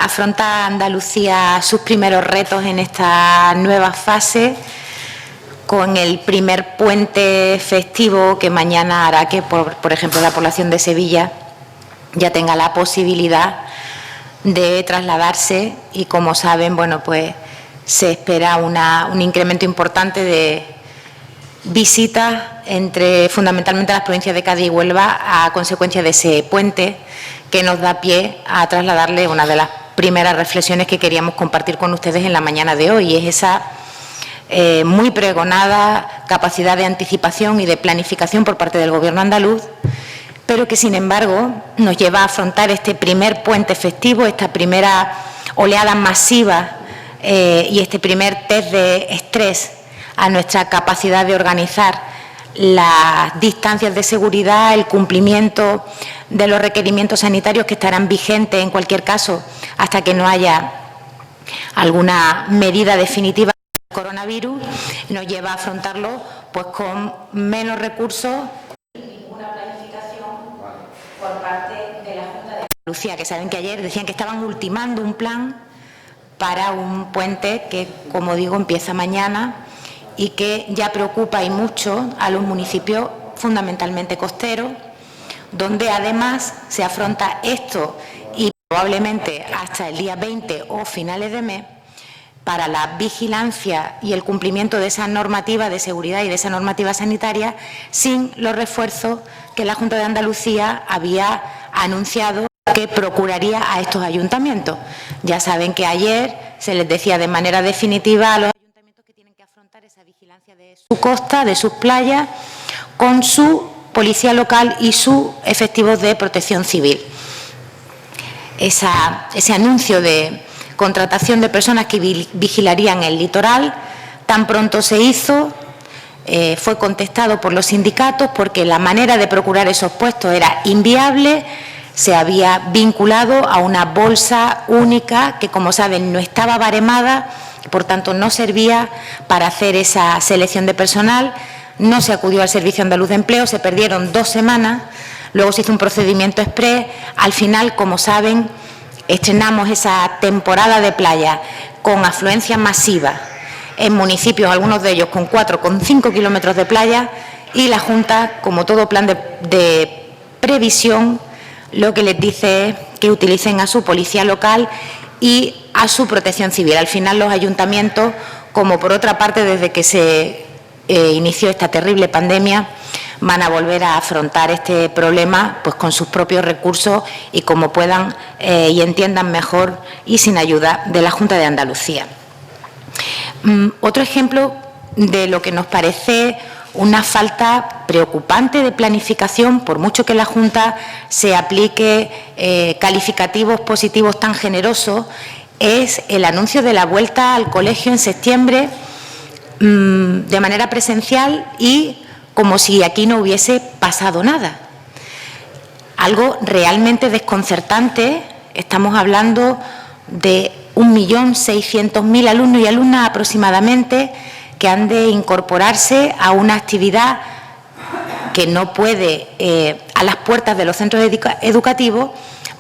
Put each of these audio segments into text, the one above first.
Afronta Andalucía sus primeros retos en esta nueva fase con el primer puente festivo que mañana hará que, por ejemplo, la población de Sevilla ya tenga la posibilidad de trasladarse y, como saben, bueno, pues se espera un incremento importante de visitas fundamentalmente las provincias de Cádiz y Huelva a consecuencia de ese puente, que nos da pie a trasladarle una de las primeras reflexiones que queríamos compartir con ustedes en la mañana de hoy, es esa muy pregonada capacidad de anticipación y de planificación por parte del Gobierno andaluz, pero que, sin embargo, nos lleva a afrontar este primer puente festivo, esta primera oleada masiva y este primer test de estrés a nuestra capacidad de organizar las distancias de seguridad, el cumplimiento de los requerimientos sanitarios que estarán vigentes en cualquier caso hasta que no haya alguna medida definitiva del coronavirus, nos lleva a afrontarlo pues con menos recursos y ninguna planificación por parte de la Junta de Andalucía, que saben que ayer decían que estaban ultimando un plan para un puente que, como digo, empieza mañana y que ya preocupa y mucho a los municipios fundamentalmente costeros, donde además se afronta esto y probablemente hasta el día 20 o finales de mes para la vigilancia y el cumplimiento de esa normativa de seguridad y de esa normativa sanitaria sin los refuerzos que la Junta de Andalucía había anunciado que procuraría a estos ayuntamientos. Ya saben que ayer se les decía de manera definitiva a los ayuntamientos que tienen que afrontar esa vigilancia de su costa, de sus playas, con su policía local y sus efectivos de protección civil. Ese anuncio de contratación de personas que vigilarían el litoral tan pronto se hizo, fue contestado por los sindicatos porque la manera de procurar esos puestos era inviable. Se había vinculado a una bolsa única que, como saben, no estaba baremada, por tanto no servía para hacer esa selección de personal. No se acudió al Servicio Andaluz de Empleo, se perdieron 2 semanas, luego se hizo un procedimiento exprés. Al final, como saben, estrenamos esa temporada de playa con afluencia masiva en municipios, algunos de ellos con 4, con 5 kilómetros de playa, y la Junta, como todo plan de previsión, lo que les dice es que utilicen a su policía local y a su protección civil. Al final, los ayuntamientos, como por otra parte desde que se inició esta terrible pandemia, van a volver a afrontar este problema pues con sus propios recursos y como puedan y entiendan mejor y sin ayuda de la Junta de Andalucía. Otro ejemplo de lo que nos parece una falta preocupante de planificación, por mucho que la Junta se aplique calificativos positivos tan generosos, es el anuncio de la vuelta al colegio en septiembre de manera presencial y como si aquí no hubiese pasado nada. Algo realmente desconcertante. Estamos hablando de 1.600.000 alumnos y alumnas aproximadamente que han de incorporarse a una actividad que no puede, a las puertas de los centros educativos,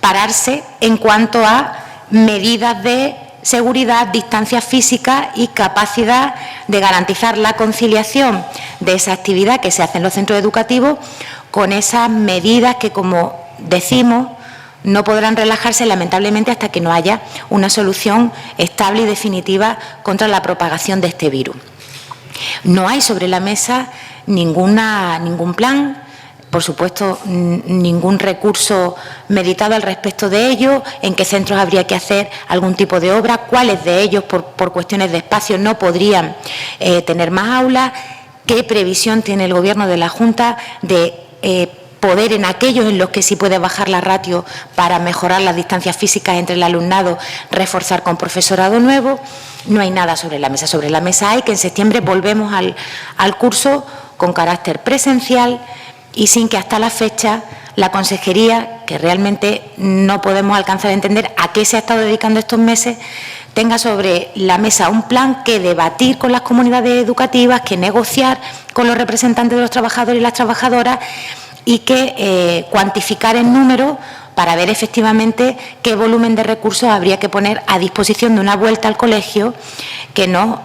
pararse en cuanto a medidas de seguridad, distancia física y capacidad de garantizar la conciliación de esa actividad que se hace en los centros educativos con esas medidas que, como decimos, no podrán relajarse lamentablemente hasta que no haya una solución estable y definitiva contra la propagación de este virus. No hay sobre la mesa ningún plan, por supuesto, ningún recurso meditado al respecto de ello, en qué centros habría que hacer algún tipo de obra, cuáles de ellos, por cuestiones de espacio, no podrían tener más aulas, qué previsión tiene el Gobierno de la Junta de poder, en aquellos en los que sí puede bajar la ratio para mejorar las distancias físicas entre el alumnado, reforzar con profesorado nuevo. No hay nada sobre la mesa. Sobre la mesa hay que en septiembre volvemos al curso con carácter presencial y sin que hasta la fecha la Consejería, que realmente no podemos alcanzar a entender a qué se ha estado dedicando estos meses, tenga sobre la mesa un plan que debatir con las comunidades educativas, que negociar con los representantes de los trabajadores y las trabajadoras y que cuantificar en números para ver efectivamente qué volumen de recursos habría que poner a disposición de una vuelta al colegio que no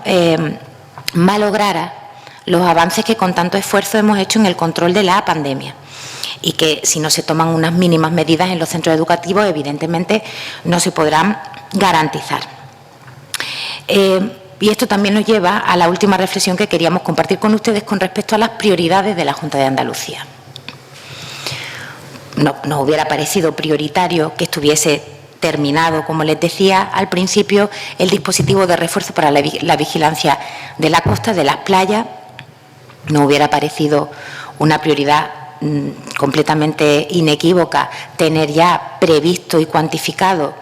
malograra los avances que con tanto esfuerzo hemos hecho en el control de la pandemia, y que si no se toman unas mínimas medidas en los centros educativos, evidentemente no se podrán garantizar. Y esto también nos lleva a la última reflexión que queríamos compartir con ustedes con respecto a las prioridades de la Junta de Andalucía. No nos hubiera parecido prioritario que estuviese terminado, como les decía al principio, el dispositivo de refuerzo para la vigilancia de la costa, de las playas. No hubiera parecido una prioridad completamente inequívoca tener ya previsto y cuantificado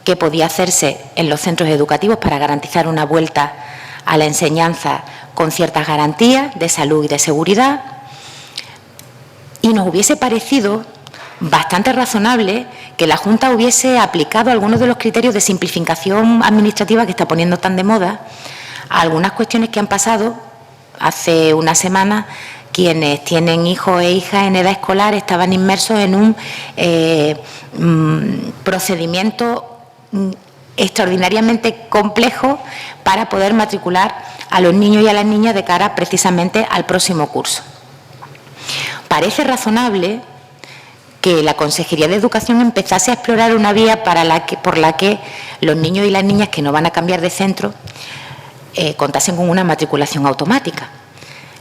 qué podía hacerse en los centros educativos para garantizar una vuelta a la enseñanza con ciertas garantías de salud y de seguridad. Y nos hubiese parecido bastante razonable que la Junta hubiese aplicado algunos de los criterios de simplificación administrativa que está poniendo tan de moda a algunas cuestiones que han pasado hace una semana. Quienes tienen hijos e hijas en edad escolar estaban inmersos en un procedimiento extraordinariamente complejo para poder matricular a los niños y a las niñas de cara precisamente al próximo curso. Parece razonable que la Consejería de Educación empezase a explorar una vía por la que los niños y las niñas que no van a cambiar de centro contasen con una matriculación automática,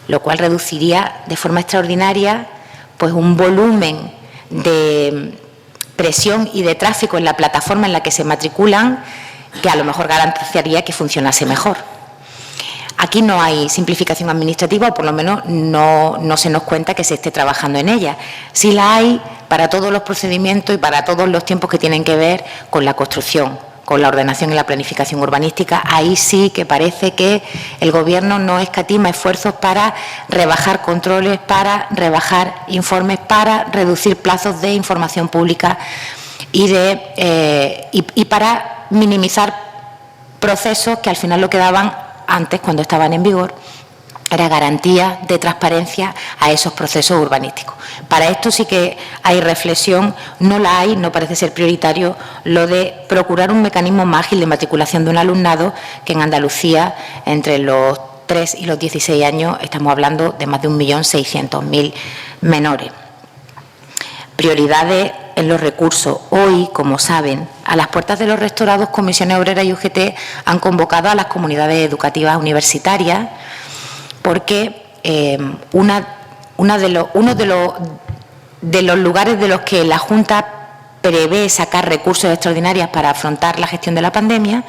lo cual reduciría de forma extraordinaria pues un volumen de presión y de tráfico en la plataforma en la que se matriculan, que a lo mejor garantizaría que funcionase mejor. Aquí no hay simplificación administrativa, o por lo menos no se nos cuenta que se esté trabajando en ella. Sí la hay para todos los procedimientos y para todos los tiempos que tienen que ver con la construcción, con la ordenación y la planificación urbanística. Ahí sí que parece que el Gobierno no escatima esfuerzos para rebajar controles, para rebajar informes, para reducir plazos de información pública y para minimizar procesos que al final lo que daban antes, cuando estaban en vigor, era garantía de transparencia a esos procesos urbanísticos. Para esto sí que hay reflexión, no la hay, no parece ser prioritario lo de procurar un mecanismo más ágil de matriculación de un alumnado, que en Andalucía, entre los 3 y los 16 años, estamos hablando de más de 1.600.000 menores. Prioridades en los recursos. Hoy, como saben, a las puertas de los rectorados, Comisiones Obreras y UGT han convocado a las comunidades educativas universitarias porque uno de los lugares de los que la Junta prevé sacar recursos extraordinarios para afrontar la gestión de la pandemia,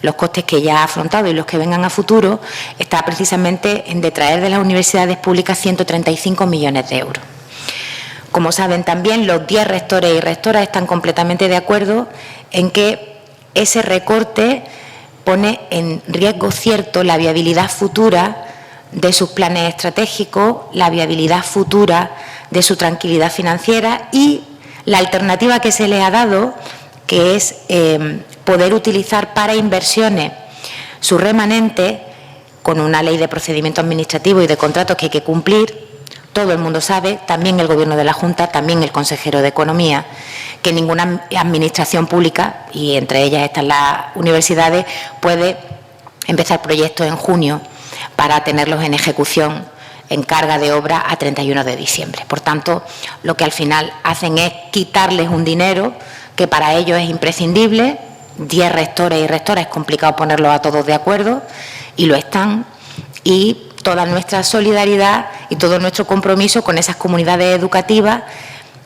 los costes que ya ha afrontado y los que vengan a futuro, está precisamente en detraer de las universidades públicas 135 millones de euros. Como saben también, los 10 rectores y rectoras están completamente de acuerdo en que ese recorte pone en riesgo cierto la viabilidad futura de sus planes estratégicos, la viabilidad futura de su tranquilidad financiera y la alternativa que se le ha dado, que es poder utilizar para inversiones su remanente con una ley de procedimiento administrativo y de contratos que hay que cumplir. Todo el mundo sabe, también el Gobierno de la Junta, también el consejero de Economía, que ninguna administración pública, y entre ellas están las universidades, puede empezar proyectos en junio para tenerlos en ejecución, en carga de obra a 31 de diciembre. Por tanto, lo que al final hacen es quitarles un dinero que para ellos es imprescindible. 10 rectores y rectoras, es complicado ponerlos a todos de acuerdo, y lo están, y toda nuestra solidaridad y todo nuestro compromiso con esas comunidades educativas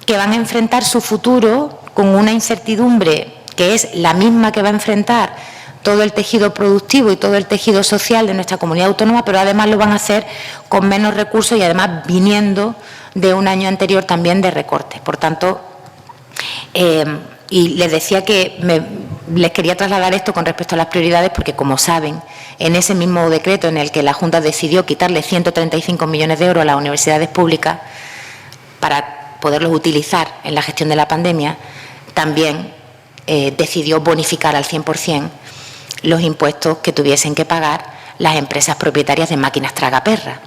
que van a enfrentar su futuro con una incertidumbre que es la misma que va a enfrentar todo el tejido productivo y todo el tejido social de nuestra comunidad autónoma, pero además lo van a hacer con menos recursos y además viniendo de un año anterior también de recortes. Por tanto, y les decía que les quería trasladar esto con respecto a las prioridades porque, como saben, en ese mismo decreto en el que la Junta decidió quitarle 135 millones de euros a las universidades públicas para poderlos utilizar en la gestión de la pandemia, también decidió bonificar al 100% los impuestos que tuviesen que pagar las empresas propietarias de máquinas tragaperras,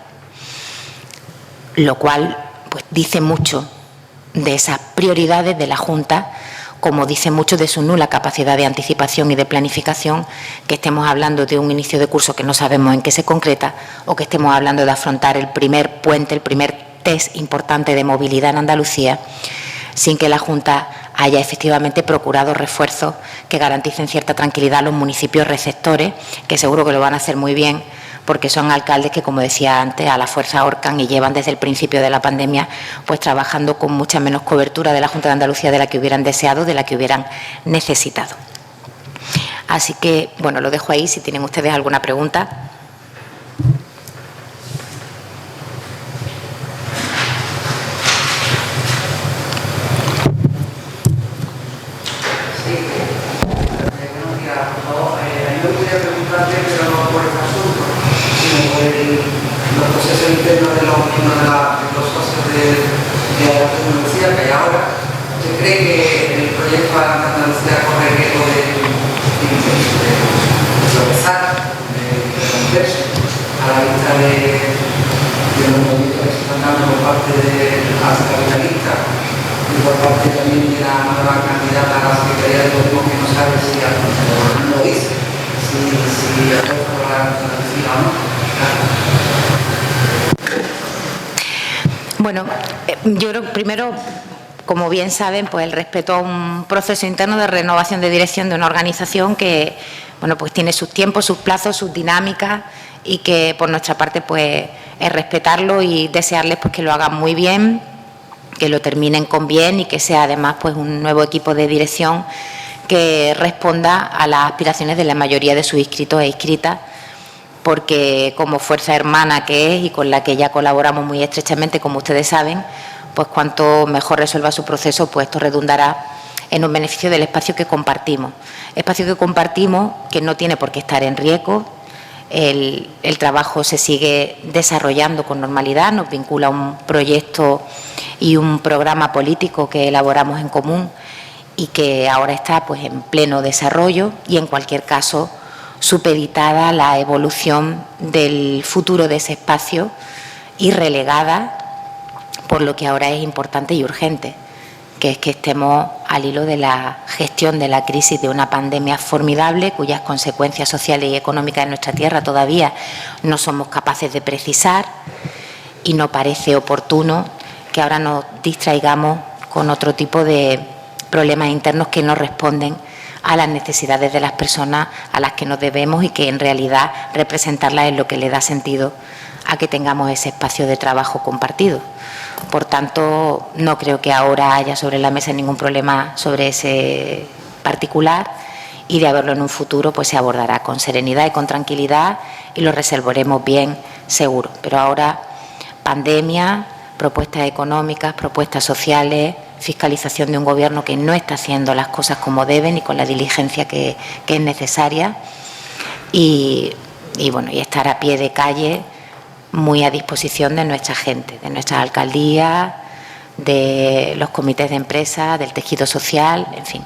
lo cual pues dice mucho de esas prioridades de la Junta, como dice mucho de su nula capacidad de anticipación y de planificación, que estemos hablando de un inicio de curso que no sabemos en qué se concreta, o que estemos hablando de afrontar el primer puente, el primer test importante de movilidad en Andalucía, sin que la Junta haya efectivamente procurado refuerzos que garanticen cierta tranquilidad a los municipios receptores, que seguro que lo van a hacer muy bien, porque son alcaldes que, como decía antes, a la fuerza ahorcan y llevan desde el principio de la pandemia pues trabajando con mucha menos cobertura de la Junta de Andalucía de la que hubieran deseado, de la que hubieran necesitado. Así que, bueno, lo dejo ahí si tienen ustedes alguna pregunta. Los procesos internos de los socios de la tecnología que hay ahora. ¿Usted cree que el proyecto de Andalucía corre el riesgo de tropezar, de romperse a la vista de los movimientos que se están dando por parte de las capitalistas y por parte también de la nueva candidata a la Secretaría de Turismo, que no sabe si lo dice, si apuesta por la Andalucía o no? Bueno, yo creo que primero, como bien saben, pues el respeto a un proceso interno de renovación de dirección de una organización que, bueno, pues tiene sus tiempos, sus plazos, sus dinámicas, y que por nuestra parte pues es respetarlo y desearles pues que lo hagan muy bien, que lo terminen con bien y que sea además pues un nuevo equipo de dirección que responda a las aspiraciones de la mayoría de sus inscritos e inscritas, porque como fuerza hermana que es y con la que ya colaboramos muy estrechamente, como ustedes saben, pues cuanto mejor resuelva su proceso, pues esto redundará en un beneficio del espacio que compartimos. Espacio que compartimos que no tiene por qué estar en riesgo. El trabajo se sigue desarrollando con normalidad, nos vincula a un proyecto y un programa político que elaboramos en común y que ahora está pues en pleno desarrollo, y en cualquier caso supeditada la evolución del futuro de ese espacio y relegada por lo que ahora es importante y urgente, que es que estemos al hilo de la gestión de la crisis de una pandemia formidable cuyas consecuencias sociales y económicas en nuestra tierra todavía no somos capaces de precisar, y no parece oportuno que ahora nos distraigamos con otro tipo de problemas internos que no responden a las necesidades de las personas a las que nos debemos, y que en realidad representarlas es lo que le da sentido a que tengamos ese espacio de trabajo compartido. Por tanto, no creo que ahora haya sobre la mesa ningún problema sobre ese particular, y de haberlo en un futuro pues se abordará con serenidad y con tranquilidad y lo resolveremos bien, seguro. Pero ahora, pandemia, propuestas económicas, propuestas sociales, fiscalización de un gobierno que no está haciendo las cosas como deben y con la diligencia que es necesaria, y bueno, y estar a pie de calle muy a disposición de nuestra gente, de nuestras alcaldías, de los comités de empresa, del tejido social, en fin,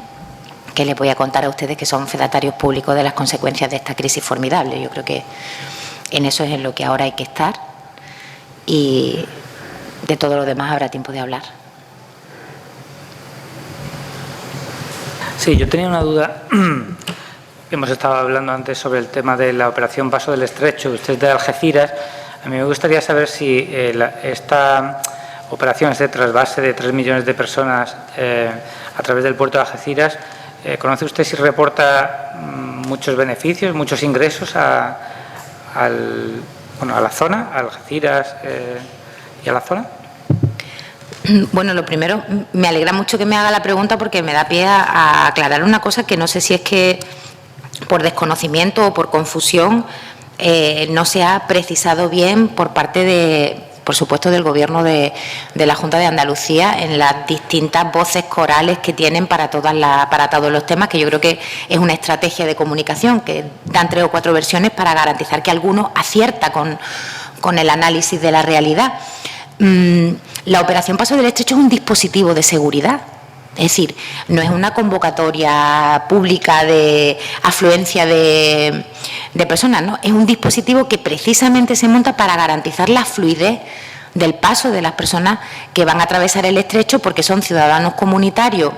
que les voy a contar a ustedes que son fedatarios públicos de las consecuencias de esta crisis formidable. Yo creo que en eso es en lo que ahora hay que estar, y de todo lo demás habrá tiempo de hablar. Sí, yo tenía una duda. Hemos estado hablando antes sobre el tema de la operación Paso del Estrecho, usted de Algeciras. A mí me gustaría saber si esta operación, este trasvase de 3 millones de personas a través del puerto de Algeciras, ¿conoce usted si reporta muchos beneficios, muchos ingresos a la zona, a Algeciras y a la zona? Bueno, lo primero, me alegra mucho que me haga la pregunta, porque me da pie a aclarar una cosa que no sé si es que por desconocimiento o por confusión no se ha precisado bien por parte de, por supuesto, del Gobierno de la Junta de Andalucía en las distintas voces corales que tienen para todos los temas, que yo creo que es una estrategia de comunicación que dan 3 o 4 versiones para garantizar que alguno acierta con el análisis de la realidad. La operación Paso del Estrecho es un dispositivo de seguridad, es decir, no es una convocatoria pública de afluencia de personas, ¿no? Es un dispositivo que precisamente se monta para garantizar la fluidez del paso de las personas que van a atravesar el estrecho, porque son ciudadanos comunitarios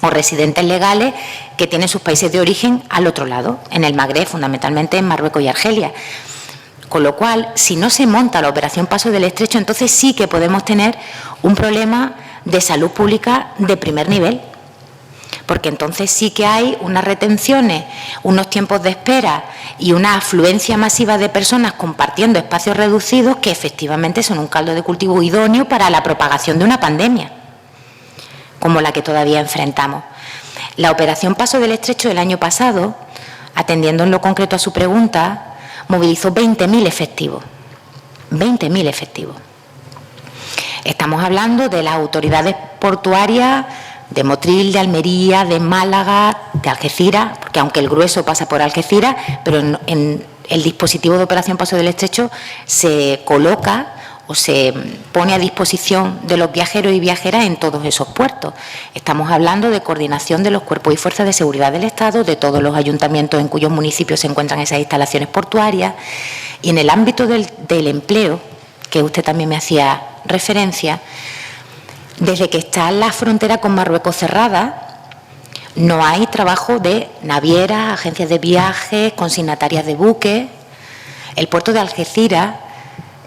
o residentes legales que tienen sus países de origen al otro lado, en el Magreb, fundamentalmente en Marruecos y Argelia. Con lo cual, si no se monta la operación Paso del Estrecho, entonces sí que podemos tener un problema de salud pública de primer nivel, porque entonces sí que hay unas retenciones, unos tiempos de espera y una afluencia masiva de personas compartiendo espacios reducidos que efectivamente son un caldo de cultivo idóneo para la propagación de una pandemia, como la que todavía enfrentamos. La operación Paso del Estrecho del año pasado, atendiendo en lo concreto a su pregunta, movilizó 20.000 efectivos. 20.000 efectivos. Estamos hablando de las autoridades portuarias de Motril, de Almería, de Málaga, de Algeciras, porque aunque el grueso pasa por Algeciras, pero en el dispositivo de operación Paso del Estrecho se coloca o se pone a disposición de los viajeros y viajeras en todos esos puertos. Estamos hablando de coordinación de los cuerpos y fuerzas de seguridad del Estado, de todos los ayuntamientos en cuyos municipios se encuentran esas instalaciones portuarias, y en el ámbito del empleo, que usted también me hacía referencia, desde que está la frontera con Marruecos cerrada, no hay trabajo de navieras, agencias de viajes, consignatarias de buques. El puerto de Algeciras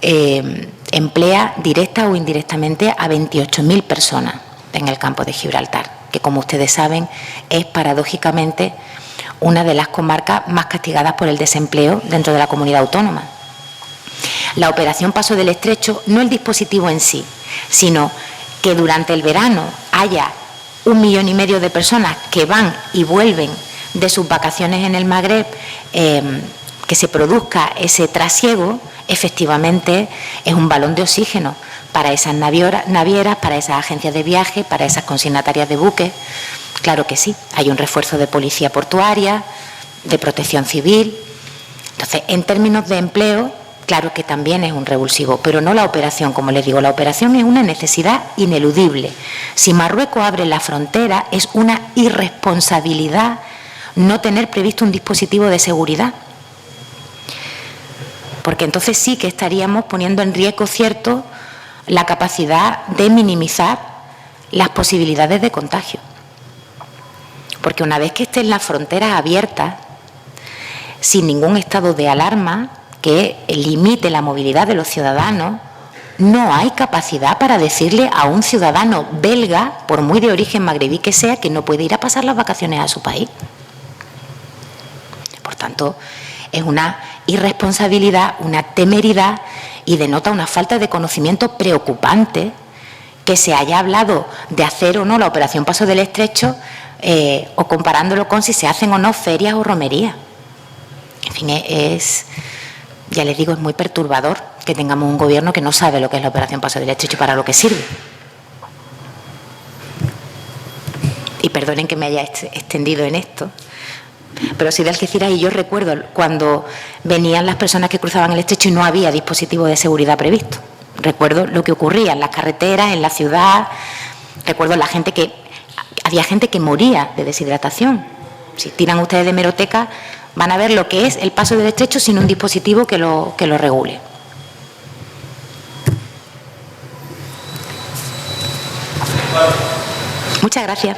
emplea directa o indirectamente a 28.000 personas en el campo de Gibraltar, que, como ustedes saben, es paradójicamente una de las comarcas más castigadas por el desempleo dentro de la comunidad autónoma. La operación Paso del Estrecho, no el dispositivo en sí, sino que durante el verano haya 1,5 millones de personas que van y vuelven de sus vacaciones en el Magreb, que se produzca ese trasiego, efectivamente es un balón de oxígeno para esas navieras, para esas agencias de viaje, para esas consignatarias de buques. Claro que sí, hay un refuerzo de policía portuaria, de protección civil. Entonces, en términos de empleo, claro que también es un revulsivo, pero no la operación, como les digo, la operación es una necesidad ineludible. Si Marruecos abre la frontera, es una irresponsabilidad no tener previsto un dispositivo de seguridad, porque entonces sí que estaríamos poniendo en riesgo, cierto, la capacidad de minimizar las posibilidades de contagio. Porque una vez que estén las fronteras abiertas, sin ningún estado de alarma que limite la movilidad de los ciudadanos, no hay capacidad para decirle a un ciudadano belga, por muy de origen magrebí que sea, que no puede ir a pasar las vacaciones a su país. Por tanto, es una irresponsabilidad, una temeridad, y denota una falta de conocimiento preocupante que se haya hablado de hacer o no la operación Paso del Estrecho, o comparándolo con si se hacen o no ferias o romerías. En fin, ya les digo, es muy perturbador que tengamos un gobierno que no sabe lo que es la operación Paso del Estrecho y para lo que sirve. Y perdonen que me haya extendido en esto, pero soy de Algeciras y yo recuerdo cuando venían las personas que cruzaban el estrecho y no había dispositivo de seguridad previsto. Recuerdo lo que ocurría en las carreteras, en la ciudad. Recuerdo había gente que moría de deshidratación. Si tiran ustedes de hemeroteca, van a ver lo que es el Paso del Estrecho sin un dispositivo que lo regule. Muchas gracias.